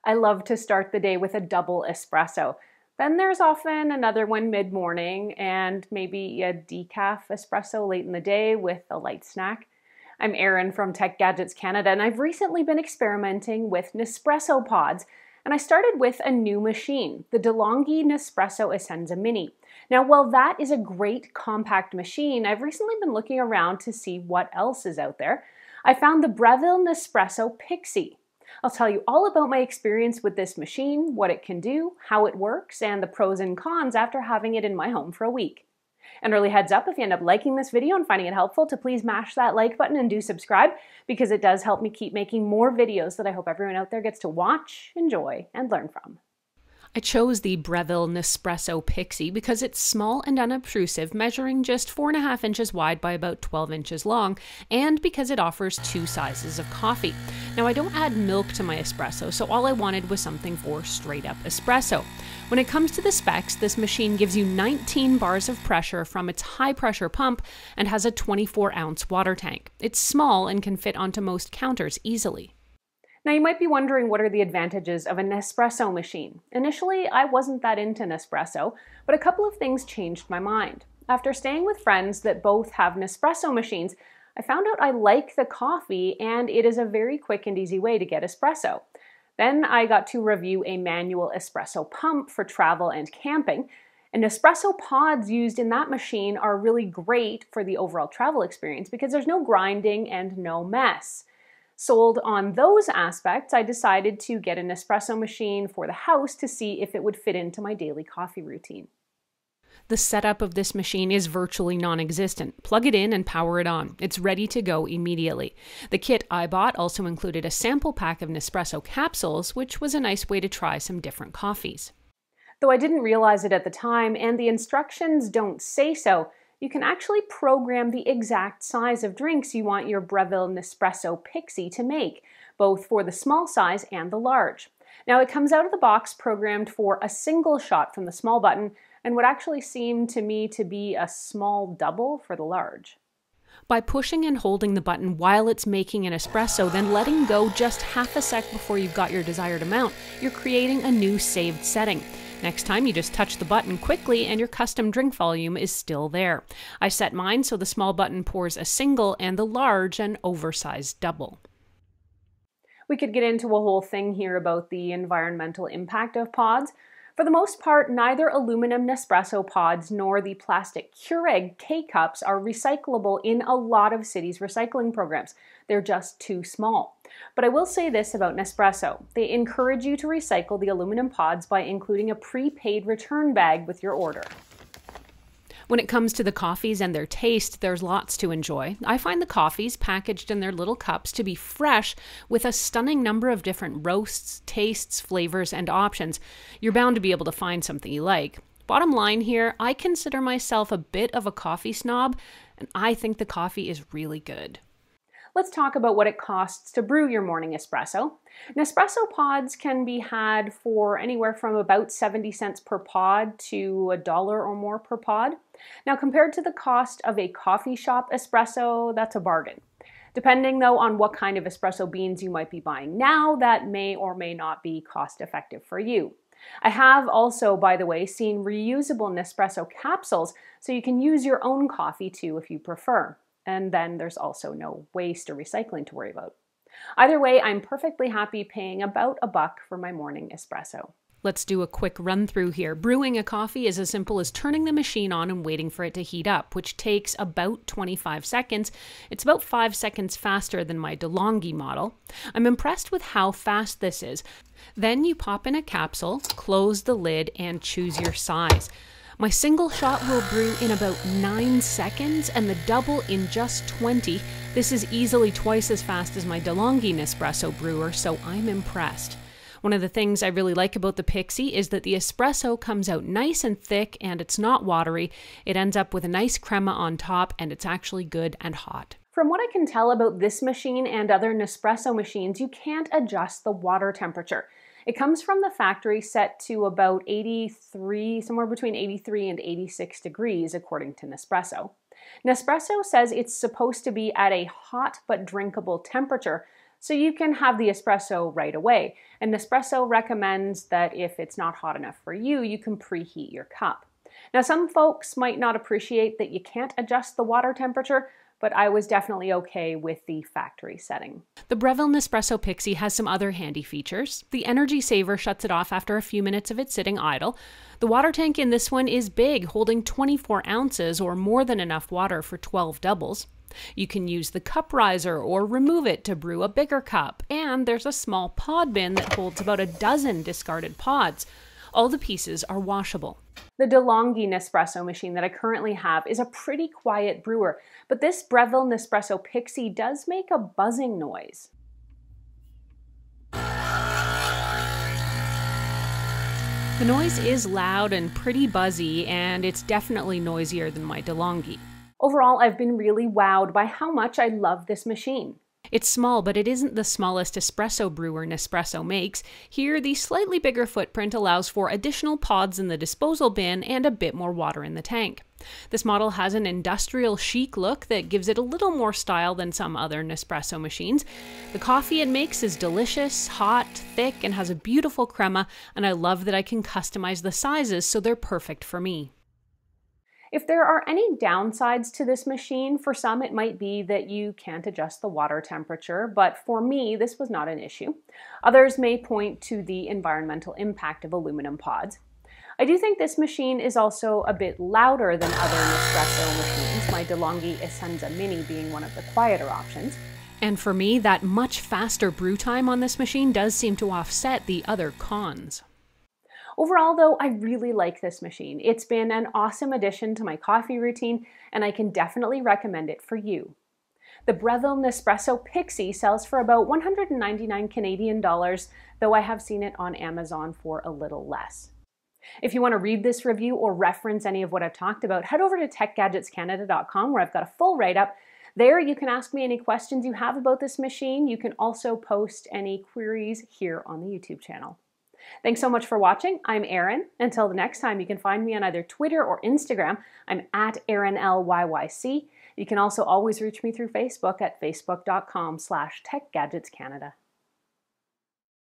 I love to start the day with a double espresso. Then there's often another one mid-morning and maybe a decaf espresso late in the day with a light snack. I'm Erin from Tech Gadgets Canada, and I've recently been experimenting with Nespresso pods, and I started with a new machine, the DeLonghi Nespresso Essenza Mini. Now, while that is a great compact machine, I've recently been looking around to see what else is out there. I found the Breville Nespresso Pixie. I'll tell you all about my experience with this machine, what it can do, how it works, and the pros and cons after having it in my home for a week. An early heads up, if you end up liking this video and finding it helpful, to please mash that like button and do subscribe, because it does help me keep making more videos that I hope everyone out there gets to watch, enjoy, and learn from. I chose the Breville Nespresso Pixie because it's small and unobtrusive, measuring just 4.5 inches wide by about 12 inches long, and because it offers 2 sizes of coffee. Now, I don't add milk to my espresso, so all I wanted was something for straight up espresso. When it comes to the specs, this machine gives you 19 bars of pressure from its high pressure pump and has a 24-ounce water tank. It's small and can fit onto most counters easily. Now, you might be wondering, what are the advantages of a Nespresso machine? Initially, I wasn't that into Nespresso, but a couple of things changed my mind. After staying with friends that both have Nespresso machines, I found out I like the coffee, and it is a very quick and easy way to get espresso. Then I got to review a manual espresso pump for travel and camping, and Nespresso pods used in that machine are really great for the overall travel experience because there's no grinding and no mess. Sold on those aspects, I decided to get an espresso machine for the house to see if it would fit into my daily coffee routine. The setup of this machine is virtually non-existent. Plug it in and power it on. It's ready to go immediately. The kit I bought also included a sample pack of Nespresso capsules, which was a nice way to try some different coffees. Though I didn't realize it at the time, and the instructions don't say so, you can actually program the exact size of drinks you want your Breville Nespresso Pixie to make, both for the small size and the large. Now, it comes out of the box programmed for a single shot from the small button and what actually seemed to me to be a small double for the large. By pushing and holding the button while it's making an espresso, then letting go just half a sec before you've got your desired amount, you're creating a new saved setting. Next time, you just touch the button quickly and your custom drink volume is still there. I set mine so the small button pours a single and the large an oversized double. We could get into a whole thing here about the environmental impact of pods. For the most part, neither aluminum Nespresso pods nor the plastic Keurig K-cups are recyclable in a lot of cities' recycling programs. They're just too small. But I will say this about Nespresso. They encourage you to recycle the aluminum pods by including a prepaid return bag with your order. When it comes to the coffees and their taste, there's lots to enjoy. I find the coffees packaged in their little cups to be fresh with a stunning number of different roasts, tastes, flavors, and options. You're bound to be able to find something you like. Bottom line here, I consider myself a bit of a coffee snob, and I think the coffee is really good. Let's talk about what it costs to brew your morning espresso. Nespresso pods can be had for anywhere from about 70 cents per pod to $1 or more per pod. Now, compared to the cost of a coffee shop espresso, that's a bargain. Depending, though, on what kind of espresso beans you might be buying now, that may or may not be cost effective for you. I have also, by the way, seen reusable Nespresso capsules, so you can use your own coffee too if you prefer. And then there's also no waste or recycling to worry about. Either way, I'm perfectly happy paying about $1 for my morning espresso. Let's do a quick run through here. Brewing a coffee is as simple as turning the machine on and waiting for it to heat up, which takes about 25 seconds. It's about 5 seconds faster than my DeLonghi model. I'm impressed with how fast this is. Then you pop in a capsule, close the lid, and choose your size. My single shot will brew in about 9 seconds and the double in just 20. This is easily twice as fast as my DeLonghi Nespresso brewer, so I'm impressed. One of the things I really like about the Pixie is that the espresso comes out nice and thick and it's not watery. It ends up with a nice crema on top and it's actually good and hot. From what I can tell about this machine and other Nespresso machines, you can't adjust the water temperature. It comes from the factory set to about 83, somewhere between 83 and 86 degrees, according to Nespresso. Nespresso says it's supposed to be at a hot but drinkable temperature, so you can have the espresso right away. And Nespresso recommends that if it's not hot enough for you, you can preheat your cup. Now, some folks might not appreciate that you can't adjust the water temperature, but I was definitely okay with the factory setting. The Breville Nespresso Pixie has some other handy features. The energy saver shuts it off after a few minutes of it sitting idle. The water tank in this one is big, holding 24 ounces or more than enough water for 12 doubles. You can use the cup riser or remove it to brew a bigger cup, and there's a small pod bin that holds about a dozen discarded pods. All the pieces are washable. The DeLonghi Nespresso machine that I currently have is a pretty quiet brewer, but this Breville Nespresso Pixie does make a buzzing noise. The noise is loud and pretty buzzy, and it's definitely noisier than my DeLonghi. Overall, I've been really wowed by how much I love this machine. It's small, but it isn't the smallest espresso brewer Nespresso makes. Here, the slightly bigger footprint allows for additional pods in the disposal bin and a bit more water in the tank. This model has an industrial chic look that gives it a little more style than some other Nespresso machines. The coffee it makes is delicious, hot, thick, and has a beautiful crema, and I love that I can customize the sizes so they're perfect for me. If there are any downsides to this machine, for some it might be that you can't adjust the water temperature, but for me this was not an issue. Others may point to the environmental impact of aluminum pods. I do think this machine is also a bit louder than other Nespresso machines, my DeLonghi Essenza Mini being one of the quieter options. And for me, that much faster brew time on this machine does seem to offset the other cons. Overall, though, I really like this machine. It's been an awesome addition to my coffee routine, and I can definitely recommend it for you. The Breville Nespresso Pixie sells for about 199 Canadian dollars, though I have seen it on Amazon for a little less. If you want to read this review or reference any of what I've talked about, head over to techgadgetscanada.com where I've got a full write-up. There you can ask me any questions you have about this machine. You can also post any queries here on the YouTube channel. Thanks so much for watching. I'm Erin. Until the next time, you can find me on either Twitter or Instagram. I'm at ErinLYYC. You can also always reach me through Facebook at facebook.com/techgadgetscanada.